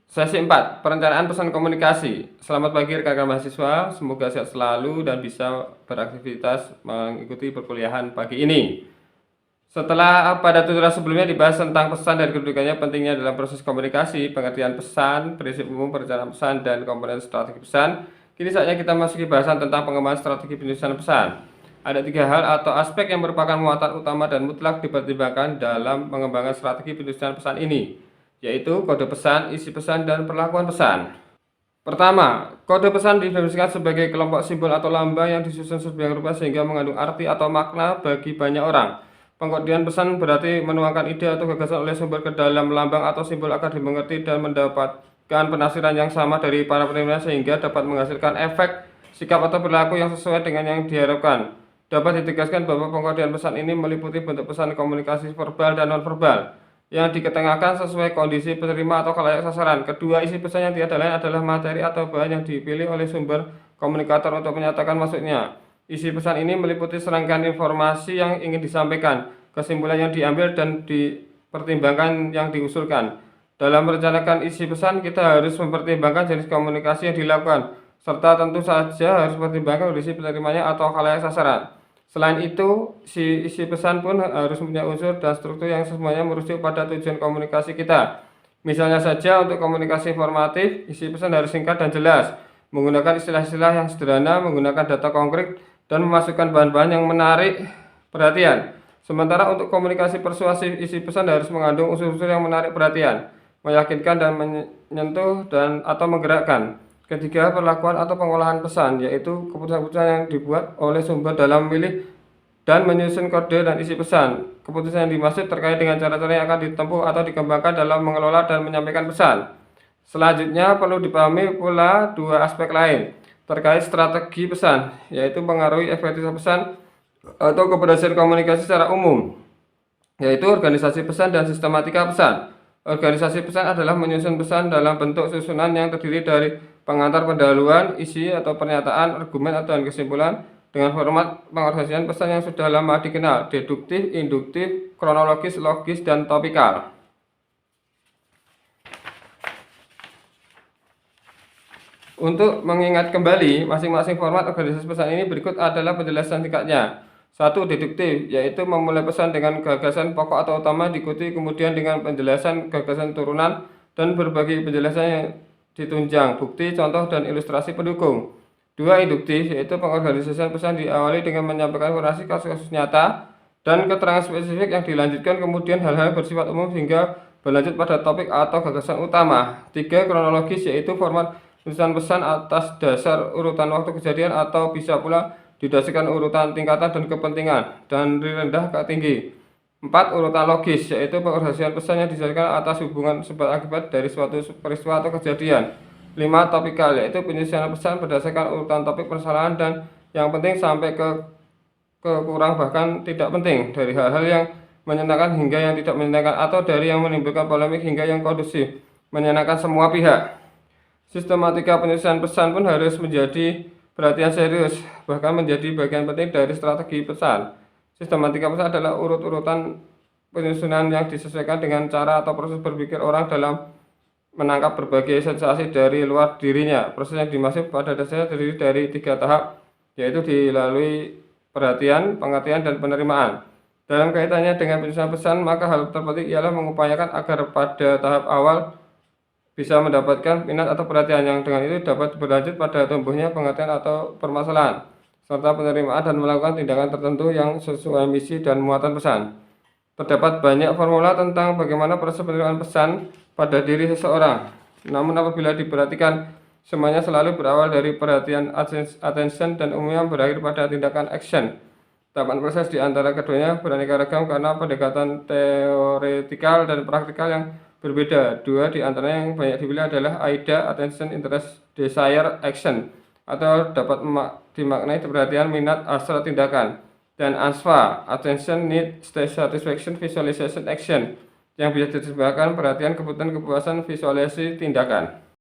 Sesi 4, perencanaan pesan komunikasi. Selamat pagi rekan-rekan mahasiswa, semoga sehat selalu dan bisa beraktivitas mengikuti perkuliahan pagi ini. Setelah pada tutorial sebelumnya dibahas tentang pesan dan kedudukannya pentingnya dalam proses komunikasi, pengertian pesan, prinsip umum perencanaan pesan, dan komponen strategi pesan, kini saatnya kita masuki bahasan tentang pengembangan strategi penulisan pesan. Ada 3 hal atau aspek yang merupakan muatan utama dan mutlak dipertimbangkan dalam mengembangkan strategi penulisan pesan ini, yaitu kode pesan, isi pesan, dan perlakuan pesan. Pertama, kode pesan didefinisikan sebagai kelompok simbol atau lambang yang disusun sedemikian rupa sehingga mengandung arti atau makna bagi banyak orang. Pengkodean pesan berarti menuangkan ide atau gagasan oleh sumber ke dalam lambang atau simbol agar dimengerti dan mendapatkan penafsiran yang sama dari para penerimanya sehingga dapat menghasilkan efek, sikap atau perilaku yang sesuai dengan yang diharapkan. Dapat ditegaskan bahwa pengkodean pesan ini meliputi bentuk pesan komunikasi verbal dan non-verbal yang diketengahkan sesuai kondisi penerima atau khalayak sasaran. Kedua, isi pesan yang tiada lain adalah materi atau bahan yang dipilih oleh sumber komunikator untuk menyatakan maksudnya. Isi pesan ini meliputi serangkaian informasi yang ingin disampaikan, kesimpulan yang diambil, dan dipertimbangkan yang diusulkan. Dalam merencanakan isi pesan, kita harus mempertimbangkan jenis komunikasi yang dilakukan, serta tentu saja harus mempertimbangkan kondisi penerimanya atau khalayak sasaran. Selain itu, isi pesan pun harus punya unsur dan struktur yang semuanya merujuk pada tujuan komunikasi kita. Misalnya saja untuk komunikasi informatif, isi pesan harus singkat dan jelas, menggunakan istilah-istilah yang sederhana, menggunakan data konkret, dan memasukkan bahan-bahan yang menarik perhatian. Sementara untuk komunikasi persuasif, isi pesan harus mengandung unsur-unsur yang menarik perhatian, meyakinkan dan menyentuh atau menggerakkan. Ketiga, perlakuan atau pengolahan pesan, yaitu keputusan-keputusan yang dibuat oleh sumber dalam memilih dan menyusun kode dan isi pesan. Keputusan yang dimaksud terkait dengan cara-cara yang akan ditempuh atau dikembangkan dalam mengelola dan menyampaikan pesan. Selanjutnya, perlu dipahami pula 2 aspek lain terkait strategi pesan, yaitu pengaruhi efektivitas pesan atau keberhasilan komunikasi secara umum, yaitu organisasi pesan dan sistematika pesan. Organisasi pesan adalah menyusun pesan dalam bentuk susunan yang terdiri dari pengantar pendahuluan, isi atau pernyataan, argumen atau kesimpulan dengan format pengorganisasian pesan yang sudah lama dikenal, deduktif, induktif, kronologis, logis, dan topikal. Untuk mengingat kembali masing-masing format organisasi pesan ini, berikut adalah penjelasan singkatnya. 1. Deduktif, yaitu memulai pesan dengan gagasan pokok atau utama, diikuti kemudian dengan penjelasan gagasan turunan dan berbagai penjelasan yang ditunjang, bukti, contoh, dan ilustrasi pendukung. 2. Induktif, yaitu pengorganisasian pesan diawali dengan menyampaikan informasi kasus-kasus nyata dan keterangan spesifik yang dilanjutkan kemudian hal-hal bersifat umum hingga berlanjut pada topik atau gagasan utama. 3. Kronologis, yaitu format tulisan pesan atas dasar urutan waktu kejadian atau bisa pula didasarkan urutan tingkatan dan kepentingan dari rendah ke tinggi. 4. Urutan logis, yaitu pengorganisasian pesan yang didasarkan atas hubungan sebab akibat dari suatu peristiwa atau kejadian. 5. Topikal, yaitu penyusunan pesan berdasarkan urutan topik permasalahan dan yang penting sampai ke kurang bahkan tidak penting, dari hal-hal yang menyenangkan hingga yang tidak menyenangkan, atau dari yang menimbulkan polemik hingga yang kondusif, menyenangkan semua pihak. Sistematika penyusunan pesan pun harus menjadi perhatian serius, bahkan menjadi bagian penting dari strategi pesan. Sistematika pesan adalah urut-urutan penyusunan yang disesuaikan dengan cara atau proses berpikir orang dalam menangkap berbagai sensasi dari luar dirinya. Proses yang dimaksud pada dasarnya terdiri dari 3 tahap, yaitu dilalui perhatian, pengertian, dan penerimaan. Dalam kaitannya dengan penyusunan pesan, maka hal terpenting ialah mengupayakan agar pada tahap awal bisa mendapatkan minat atau perhatian, yang dengan itu dapat berlanjut pada tumbuhnya pengertian atau permasalahan, serta penerimaan dan melakukan tindakan tertentu yang sesuai misi dan muatan pesan. Terdapat banyak formula tentang bagaimana proses penerimaan pesan pada diri seseorang. Namun apabila diperhatikan, semuanya selalu berawal dari perhatian attention dan umumnya berakhir pada tindakan action. Tahapan proses di antara keduanya beraneka ragam karena pendekatan teoretikal dan praktikal yang berbeda. 2 di antaranya yang banyak dipilih adalah AIDA, Attention, Interest, Desire, Action, atau dapat dimaknai perhatian, minat, hasrat, tindakan, dan ASVA, Attention, Need, Satisfaction, Visualization, Action, yang bisa diterjemahkan perhatian, kebutuhan, kepuasan, visualisasi, tindakan.